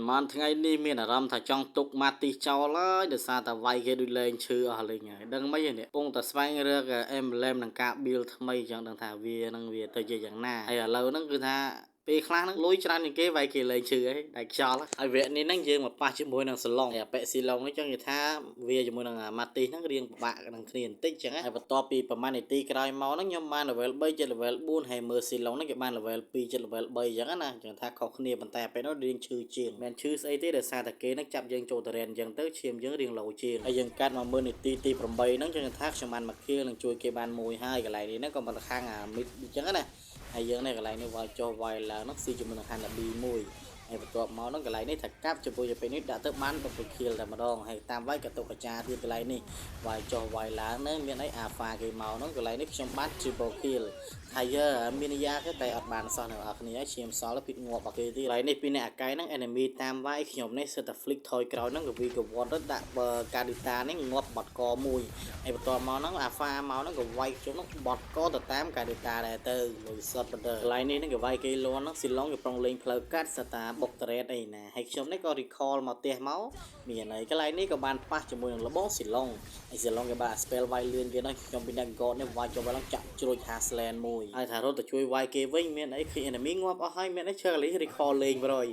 manថ្ងៃនេះមានអារម្មណ៍ថាចង់ទុកម៉ាទីសចោលហើយដោយសារតែវាយគេដូចលែងឈឺអស់លេងហើយដឹងមិននេះពងតែស្វែងរក emblem នឹងការ build ថ្មីចឹងដឹងថាវានឹងវាទៅជាយ៉ាងណាហើយឥឡូវហ្នឹងគឺថាពេលខ្លះហ្នឹងលុយច្រើនជាងគេវាយគេលែងឈឺហើយតែខ្យល់ហើយវគ្គនេះហ្នឹងយើងមកប៉ះជាមួយនឹងសឡុងអាប៉ែស៊ីឡុងនេះចឹងនិយាយថាវាជាមួយនឹងម៉ាទីសហ្នឹងរៀងពិបាកនឹងគ្នាបន្តិចចឹងហើយបន្ទាប់ពីប្រហែលនាទីក្រោយមកហ្នឹងខ្ញុំបាន level 3ចិត្ត level 4ហើយមើលស៊ីឡុងហ្នឹងគេបាន level 2ចិត្ត level 3ចឹងណាចឹងថាខុសគ្នាប៉ុន្តែពេលនោះរៀងឈឺជាងមិនឈឺស្អីទេដោយសារតែគេហ្នឹងចាប់យើងចូលទៅរែនចឹងទៅឈាមយើងរៀងឡូជាងហើយយើងកាត់មកមើលនាទីទី8ហ្នឹងចឹងថាខ្ញុំបានមកគៀលនឹងជួយគេបានមួយហើយកន្លែងនេះហ្នឹងក៏មិនខាងអាមីតចឹងណាហើយយើងនេះកន្លែងនេះវាយចុះវាយឡើងហ្នឹងស៊ីជាមួយនឹងហាន់ដាប៊ីមួយហើយបន្ទាប់មកហ្នឹងកន្លែងនេះថាកាប់ជាមួយទៅពេលនេះដាក់ទៅបានទៅគៀលតែម្ដងហើយតាមវាយកតុកចាទៀតកន្លែងនេះវាយចុះវាយឡើងហ្នឹងមានអីអាហ្វាគេមកហ្នឹងកន្លែងនេះខ្ញុំបាន triple kill ហើយមានយ៉ាគេតែអត់បានសោះនៅអស់គ្នាឈាមសល់ពីងាប់របស់គេទៀតកន្លែងនេះពីអ្នកអាកៃហ្នឹង enemy តាមវាយខ្ញុំនេះសិតតែ flick ថយក្រោយហ្នឹងក៏វាក៏វត្តទៅដាក់កាឌីតានេះងាប់បាត់កមួយហើយបន្ទាប់មកហ្នឹងអាហ្វាមកហ្នឹងក៏វាយខ្ញុំហ្នឹងបាត់កទៅតាមកាឌីតាដែរទៅលុយសតបណ្ដើកន្លែងនេះហ្នឹងក៏វាយគេលន់ហ្នឹងស៊ីឡុងគេប្រងលេងផ្លូវកាត់សតាបុកតរ៉េតអីណាហើយខ្ញុំនេះក៏ recall មកផ្ទះមកមានហើយកន្លែងនេះក៏បានប៉ះជាមួយនឹងលបងស៊ីឡុងហើយស៊ីឡុងគេបាន spell វាយលឿនគេហ្នឹងខ្ញុំពីអ្នក god នេះវាយចូលឡើងចាក់ជ្រួច Hasland មួយហើយថារត់ទៅជួយវាយគេវិញមានអីឃើញ enemy ងាប់អស់ហើយមានអីឈើកលី recall លេងប្រយ